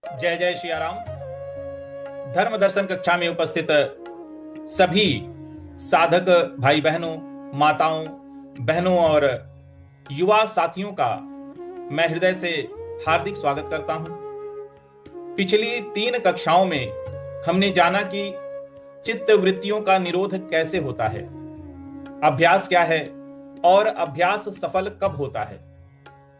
जय जय श्री राम। धर्म दर्शन कक्षा में उपस्थित सभी साधक भाई बहनों, माताओं, बहनों और युवा साथियों का मैं हृदय से हार्दिक स्वागत करता हूं। पिछली 3 कक्षाओं में हमने जाना कि चित्त वृत्तियों का निरोध कैसे होता है, अभ्यास क्या है और अभ्यास सफल कब होता है।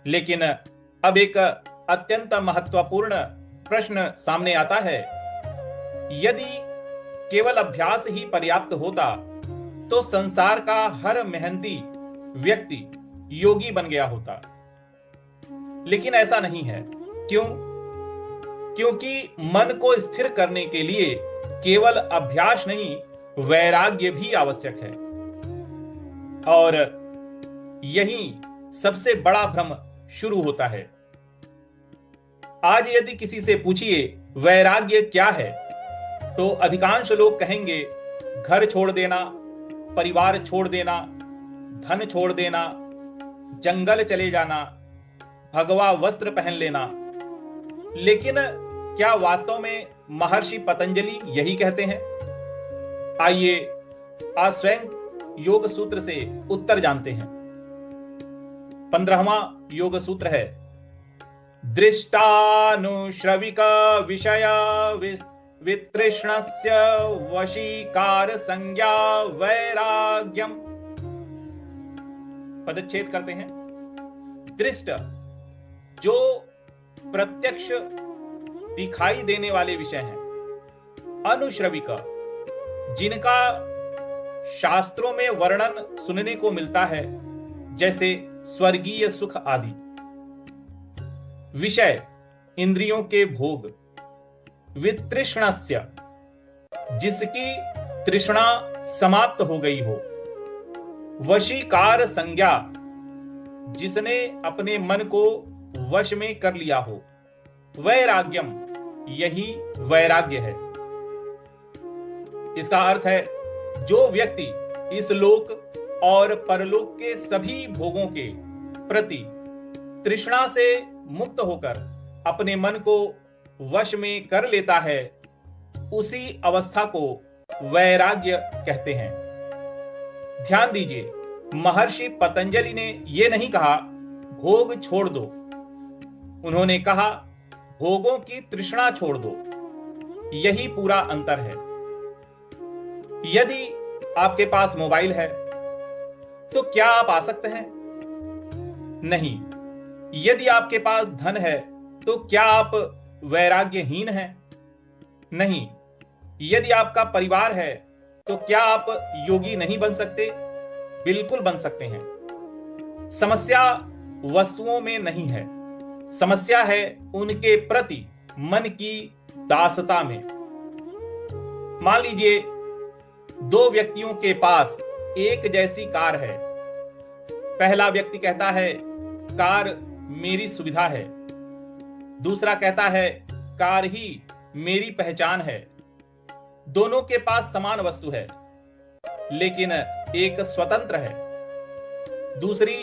लेकिन अब एक अत्यंत महत्वपूर्ण प्रश्न सामने आता है। यदि केवल अभ्यास ही पर्याप्त होता तो संसार का हर मेहनती व्यक्ति योगी बन गया होता। लेकिन ऐसा नहीं है। क्यों? क्योंकि मन को स्थिर करने के लिए केवल अभ्यास नहीं, वैराग्य भी आवश्यक है। और यही सबसे बड़ा भ्रम शुरू होता है। आज यदि किसी से पूछिए वैराग्य क्या है, तो अधिकांश लोग कहेंगे घर छोड़ देना, परिवार छोड़ देना, धन छोड़ देना, जंगल चले जाना, भगवा वस्त्र पहन लेना। लेकिन क्या वास्तव में महर्षि पतंजलि यही कहते हैं? आइए आज स्वयं योग सूत्र से उत्तर जानते हैं। 15वां योग सूत्र है, दृष्टानुश्रविक विषय वितृष्णस्य वशीकार संज्ञा वैराग्यम। पदच्छेद करते हैं। दृष्ट, जो प्रत्यक्ष दिखाई देने वाले विषय हैं। अनुश्रविक, जिनका शास्त्रों में वर्णन सुनने को मिलता है, जैसे स्वर्गीय सुख आदि। विषय, इंद्रियों के भोग। वितृष्णस्य, जिसकी तृष्णा समाप्त हो गई हो। वशीकार संज्ञा, जिसने अपने मन को वश में कर लिया हो। वैराग्यम, यही वैराग्य है। इसका अर्थ है, जो व्यक्ति इस लोक और परलोक के सभी भोगों के प्रति तृष्णा से मुक्त होकर अपने मन को वश में कर लेता है, उसी अवस्था को वैराग्य कहते हैं। ध्यान दीजिए, महर्षि पतंजलि ने यह नहीं कहा भोग छोड़ दो। उन्होंने कहा भोगों की तृष्णा छोड़ दो। यही पूरा अंतर है। यदि आपके पास मोबाइल है तो क्या आप आसक्त हैं? नहीं। यदि आपके पास धन है तो क्या आप वैराग्यहीन हैं? नहीं। यदि आपका परिवार है तो क्या आप योगी नहीं बन सकते? बिल्कुल बन सकते हैं। समस्या वस्तुओं में नहीं है, समस्या है उनके प्रति मन की दासता में। मान लीजिए 2 व्यक्तियों के पास एक जैसी कार है। पहला व्यक्ति कहता है कार मेरी सुविधा है। दूसरा कहता है कार ही मेरी पहचान है। दोनों के पास समान वस्तु है, लेकिन एक स्वतंत्र है, दूसरी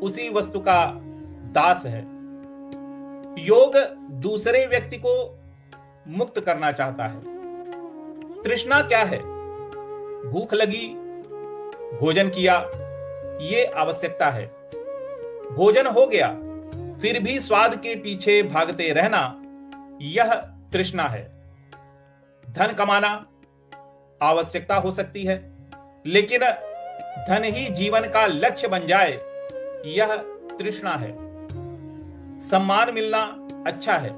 उसी वस्तु का दास है। योग दूसरे व्यक्ति को मुक्त करना चाहता है। तृष्णा क्या है? भूख लगी, भोजन किया, ये आवश्यकता है। भोजन हो गया, फिर भी स्वाद के पीछे भागते रहना, यह तृष्णा है। धन कमाना आवश्यकता हो सकती है, लेकिन धन ही जीवन का लक्ष्य बन जाए, यह तृष्णा है। सम्मान मिलना अच्छा है,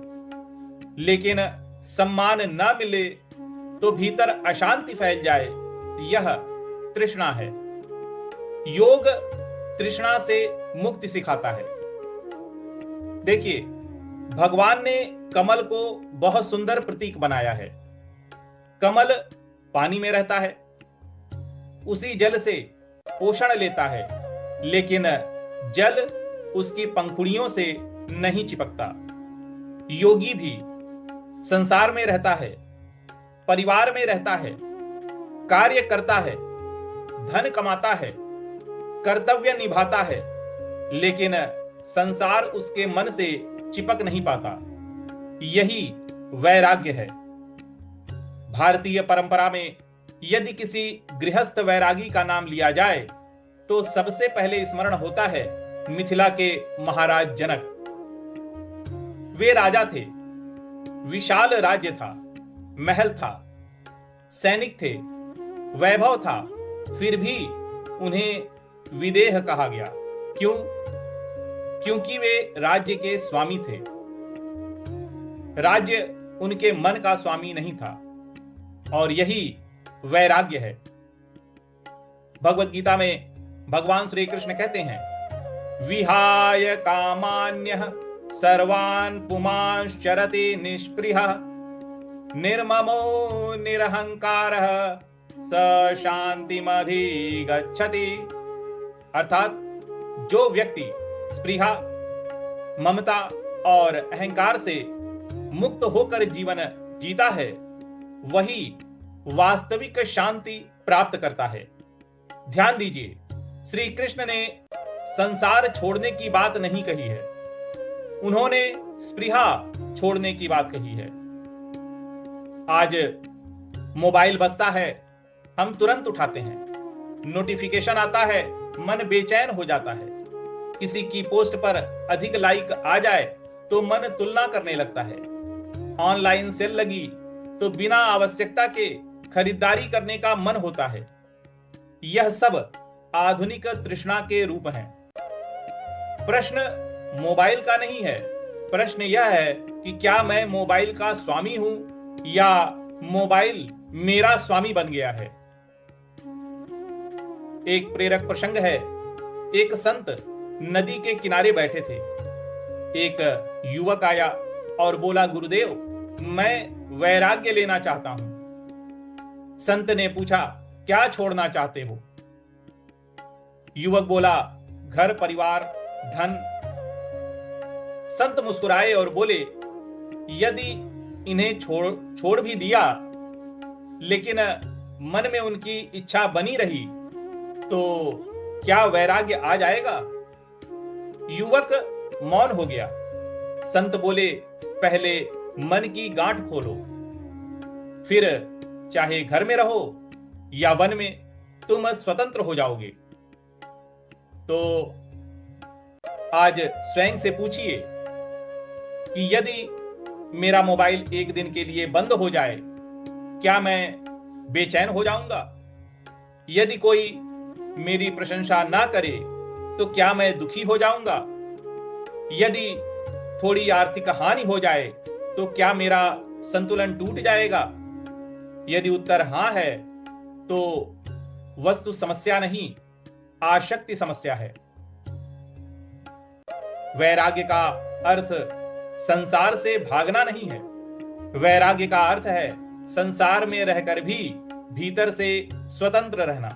लेकिन सम्मान न मिले तो भीतर अशांति फैल जाए, यह तृष्णा है। योग तृष्णा से मुक्ति सिखाता है। देखिए, भगवान ने कमल को बहुत सुंदर प्रतीक बनाया है। कमल पानी में रहता है, उसी जल से पोषण लेता है, लेकिन जल उसकी पंखुड़ियों से नहीं चिपकता। योगी भी संसार में रहता है, परिवार में रहता है, कार्य करता है, धन कमाता है, कर्तव्य निभाता है, लेकिन संसार उसके मन से चिपक नहीं पाता। यही वैराग्य है। भारतीय परंपरा में यदि किसी गृहस्थ वैरागी का नाम लिया जाए तो सबसे पहले स्मरण होता है मिथिला के महाराज जनक। वे राजा थे, विशाल राज्य था, महल था, सैनिक थे, वैभव था, फिर भी उन्हें विदेह कहा गया। क्यों? क्योंकि वे राज्य के स्वामी थे। राज्य उनके मन का स्वामी नहीं था, और यही वैराग्य है। भगवत गीता में भगवान श्री कृष्ण कहते हैं, विहाय कामान्यः सर्वान् पुमांश्चरति निष्पृहः निर्ममो निरहंकारः स शांतिमधिगच्छति। अर्थात जो व्यक्ति स्पृहा, ममता और अहंकार से मुक्त होकर जीवन जीता है वही वास्तविक शांति प्राप्त करता है। ध्यान दीजिए, श्री कृष्ण ने संसार छोड़ने की बात नहीं कही है, उन्होंने स्पृहा छोड़ने की बात कही है। आज मोबाइल बजता है, हम तुरंत उठाते हैं। नोटिफिकेशन आता है, मन बेचैन हो जाता है। किसी की पोस्ट पर अधिक लाइक आ जाए तो मन तुलना करने लगता है। ऑनलाइन सेल लगी तो बिना आवश्यकता के खरीदारी करने का मन होता है। यह सब आधुनिक तृष्णा के रूप हैं। प्रश्न मोबाइल का नहीं है, प्रश्न यह है कि क्या मैं मोबाइल का स्वामी हूं या मोबाइल मेरा स्वामी बन गया है। एक प्रेरक प्रसंग है। एक संत नदी के किनारे बैठे थे। एक युवक आया और बोला, गुरुदेव, मैं वैराग्य लेना चाहता हूं। संत ने पूछा, क्या छोड़ना चाहते हो? युवक बोला, घर परिवार धन। संत मुस्कुराए और बोले, यदि इन्हें छोड़ भी दिया लेकिन मन में उनकी इच्छा बनी रही तो क्या वैराग्य आ जाएगा? युवक मौन हो गया। संत बोले, पहले मन की गांठ खोलो, फिर चाहे घर में रहो या वन में, तुम स्वतंत्र हो जाओगे। तो आज स्वयं से पूछिए कि यदि मेरा मोबाइल एक दिन के लिए बंद हो जाए, क्या मैं बेचैन हो जाऊंगा? यदि कोई मेरी प्रशंसा ना करे तो क्या मैं दुखी हो जाऊंगा? यदि थोड़ी आर्थिक हानि हो जाए तो क्या मेरा संतुलन टूट जाएगा? यदि उत्तर हां है तो वस्तु समस्या नहीं, आसक्ति समस्या है। वैराग्य का अर्थ संसार से भागना नहीं है। वैराग्य का अर्थ है संसार में रहकर भी भीतर से स्वतंत्र रहना।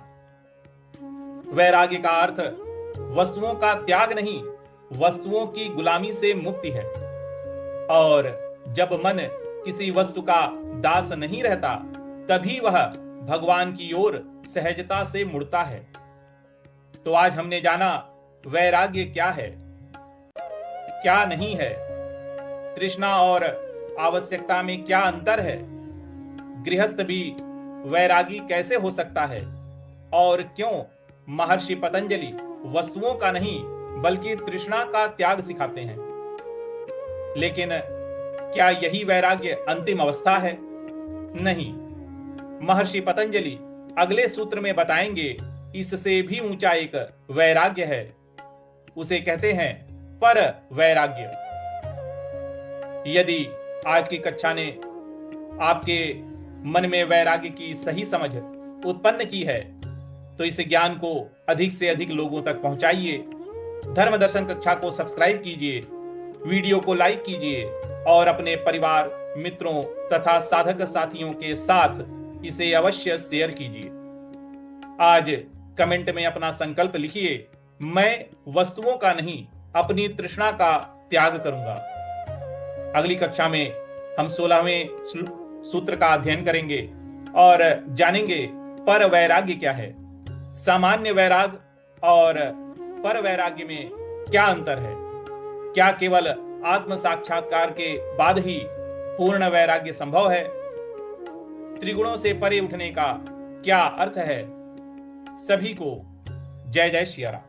वैराग्य का अर्थ वस्तुओं का त्याग नहीं, वस्तुओं की गुलामी से मुक्ति है। और जब मन किसी वस्तु का दास नहीं रहता, तभी वह भगवान की ओर सहजता से मुड़ता है। तो आज हमने जाना वैराग्य क्या है, क्या नहीं है, तृष्णा और आवश्यकता में क्या अंतर है, गृहस्थ भी वैरागी कैसे हो सकता है, और क्यों महर्षि पतंजलि वस्तुओं का नहीं बल्कि तृष्णा का त्याग सिखाते हैं। लेकिन क्या यही वैराग्य अंतिम अवस्था है? नहीं। महर्षि पतंजलि अगले सूत्र में बताएंगे, इससे भी ऊंचा एक वैराग्य है, उसे कहते हैं पर वैराग्य। यदि आज की कक्षा ने आपके मन में वैराग्य की सही समझ उत्पन्न की है तो इस ज्ञान को अधिक से अधिक लोगों तक पहुंचाइए। धर्म दर्शन कक्षा को सब्सक्राइब कीजिए, वीडियो को लाइक कीजिए और अपने परिवार, मित्रों तथा साधक साथियों के साथ इसे अवश्य शेयर कीजिए। आज कमेंट में अपना संकल्प लिखिए, मैं वस्तुओं का नहीं अपनी तृष्णा का त्याग करूंगा। अगली कक्षा में हम 16वें सूत्र का अध्ययन करेंगे और जानेंगे पर वैराग्य क्या है, सामान्य वैराग और पर वैराग्य में क्या अंतर है। क्या केवल आत्म साक्षात्कार के बाद ही पूर्ण वैराग्य संभव है? त्रिगुणों से परे उठने का क्या अर्थ है? सभी को जय जय श्री राम।